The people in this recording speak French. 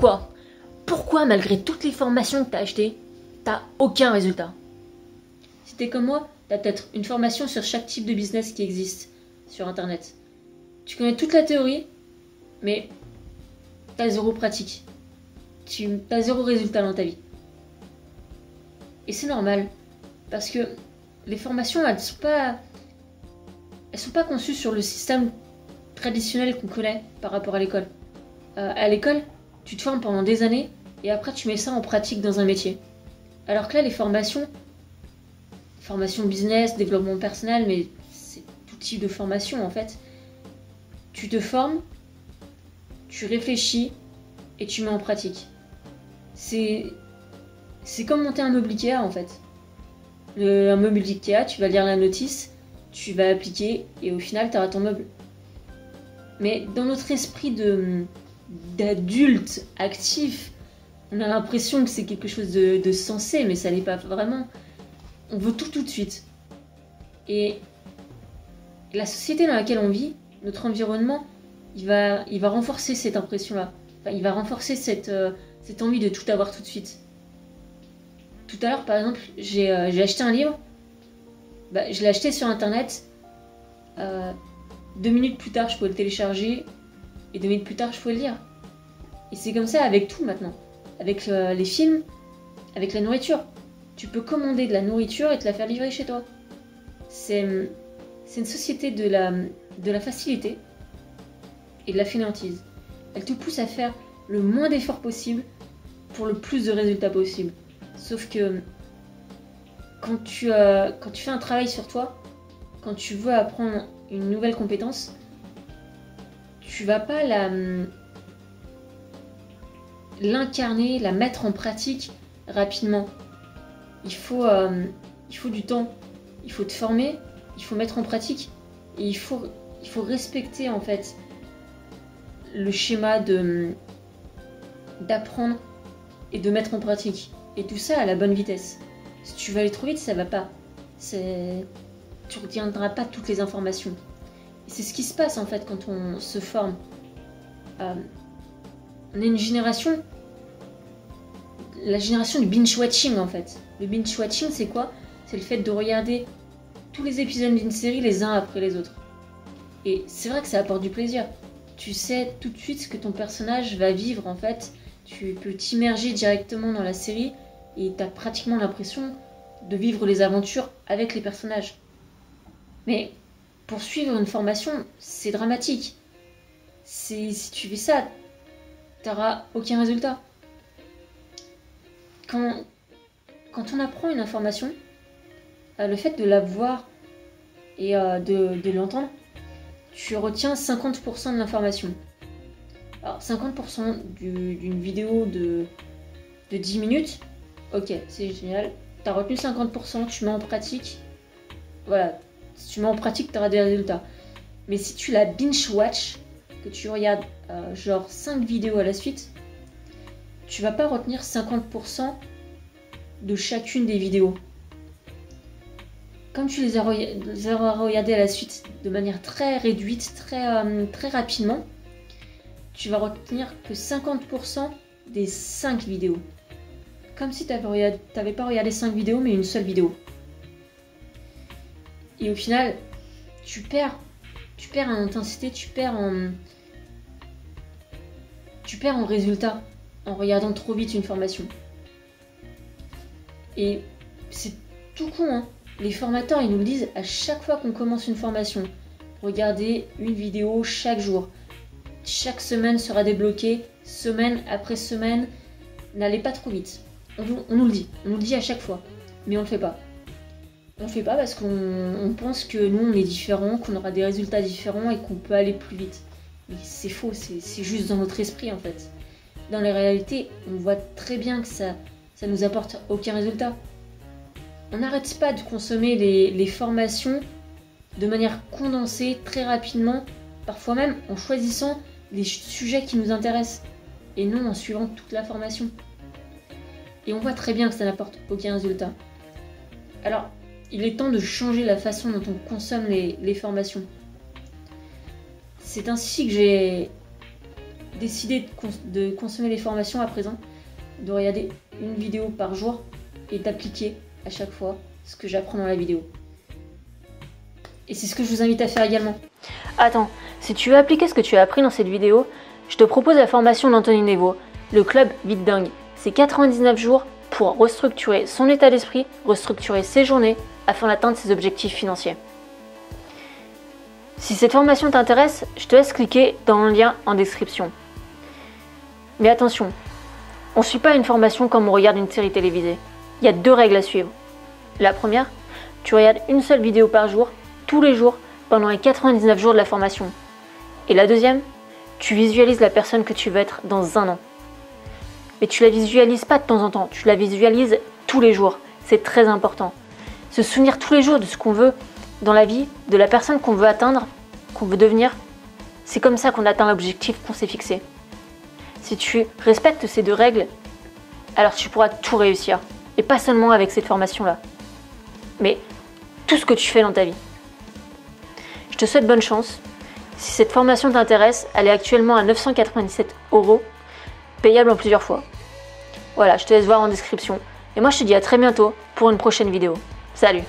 pourquoi? Pourquoi, malgré toutes les formations que t'as achetées, t'as aucun résultat? Si t'es comme moi, t'as peut-être une formation sur chaque type de business qui existe sur Internet. Tu connais toute la théorie, mais t'as zéro pratique. T'as zéro résultat dans ta vie. Et c'est normal, parce que les formations, elles sont pas conçues sur le système traditionnel qu'on connaît par rapport à l'école. À l'école, tu te formes pendant des années, et après tu mets ça en pratique dans un métier. Alors que là, les formations business, développement personnel, mais c'est tout type de formation en fait. Tu te formes, tu réfléchis et tu mets en pratique. C'est comme monter un meuble Ikea en fait. Un meuble Ikea, tu vas lire la notice, tu vas appliquer et au final tu auras ton meuble. Mais dans notre esprit d'adulte actif, on a l'impression que c'est quelque chose de sensé, mais ça l'est pas vraiment. On veut tout de suite. Et la société dans laquelle on vit, notre environnement, il va renforcer cette impression-là. Enfin, il va renforcer cette envie de tout avoir tout de suite. Tout à l'heure, par exemple, j'ai acheté un livre. Je l'ai acheté sur Internet. 2 minutes plus tard, je pouvais le télécharger. Et 2 minutes plus tard, je pouvais le lire. Et c'est comme ça avec tout maintenant. Avec les films, avec la nourriture. Tu peux commander de la nourriture et te la faire livrer chez toi. C'est une société de la facilité et de la fainéantise. Elle te pousse à faire le moins d'efforts possible pour le plus de résultats possible. Sauf que quand tu fais un travail sur toi, quand tu veux apprendre une nouvelle compétence, tu vas pas l'incarner, la mettre en pratique rapidement. Il faut du temps, il faut te former, il faut mettre en pratique et il faut respecter en fait le schéma d'apprendre et de mettre en pratique. Et tout ça à la bonne vitesse. Si tu vas aller trop vite, ça va pas. Tu ne retiendras pas toutes les informations. Et c'est ce qui se passe en fait quand on se forme. On est une génération, la génération du binge-watching en fait. Le binge-watching, c'est quoi? C'est le fait de regarder tous les épisodes d'une série les uns après les autres. Et c'est vrai que ça apporte du plaisir. Tu sais tout de suite ce que ton personnage va vivre en fait. Tu peux t'immerger directement dans la série et tu as pratiquement l'impression de vivre les aventures avec les personnages. Mais pour suivre une formation, c'est dramatique. Si tu fais ça, tu n'auras aucun résultat. Quand on apprend une information, le fait de la voir et de l'entendre, tu retiens 50% de l'information. Alors 50% d'une vidéo de 10 minutes, ok, c'est génial. Tu as retenu 50%, tu mets en pratique. Voilà, si tu mets en pratique, tu auras des résultats. Mais si tu la binge-watch, que tu regardes genre 5 vidéos à la suite, tu vas pas retenir 50% de chacune des vidéos. Comme tu les auras regardées à la suite de manière très réduite, très rapidement, tu vas retenir que 50% des 5 vidéos. Comme si tu n'avais pas regardé 5 vidéos, mais une seule vidéo. Et au final, tu perds en intensité, tu perds en résultat en regardant trop vite une formation. Et c'est tout con, hein. Les formateurs, ils nous le disent à chaque fois qu'on commence une formation. Regardez une vidéo chaque jour. Chaque semaine sera débloquée, semaine après semaine. N'allez pas trop vite. On nous le dit à chaque fois. Mais on le fait pas. On le fait pas parce qu'on pense que nous, on est différents, qu'on aura des résultats différents et qu'on peut aller plus vite. Mais c'est faux, c'est juste dans notre esprit en fait. Dans la réalité, on voit très bien que ça nous apporte aucun résultat. On n'arrête pas de consommer les formations de manière condensée, très rapidement, parfois même en choisissant les sujets qui nous intéressent, et non en suivant toute la formation. Et on voit très bien que ça n'apporte aucun résultat. Alors, il est temps de changer la façon dont on consomme les formations. C'est ainsi que j'ai décidez de consommer les formations à présent, de regarder une vidéo par jour et d'appliquer à chaque fois ce que j'apprends dans la vidéo. Et c'est ce que je vous invite à faire également. Attends, si tu veux appliquer ce que tu as appris dans cette vidéo, je te propose la formation d'Anthony Nevo, le club Vite Dingue. C'est 99 jours pour restructurer son état d'esprit, restructurer ses journées afin d'atteindre ses objectifs financiers. Si cette formation t'intéresse, je te laisse cliquer dans le lien en description. Mais attention, on ne suit pas une formation comme on regarde une série télévisée. Il y a 2 règles à suivre. La première, tu regardes une seule vidéo par jour, tous les jours, pendant les 99 jours de la formation. Et la deuxième, tu visualises la personne que tu veux être dans 1 an. Mais tu la visualises pas de temps en temps, tu la visualises tous les jours. C'est très important. Se souvenir tous les jours de ce qu'on veut dans la vie, de la personne qu'on veut atteindre, qu'on veut devenir, c'est comme ça qu'on atteint l'objectif qu'on s'est fixé. Si tu respectes ces 2 règles, alors tu pourras tout réussir. Et pas seulement avec cette formation-là, mais tout ce que tu fais dans ta vie. Je te souhaite bonne chance. Si cette formation t'intéresse, elle est actuellement à 997 €, payable en plusieurs fois. Voilà, je te laisse voir en description. Et moi je te dis à très bientôt pour une prochaine vidéo. Salut!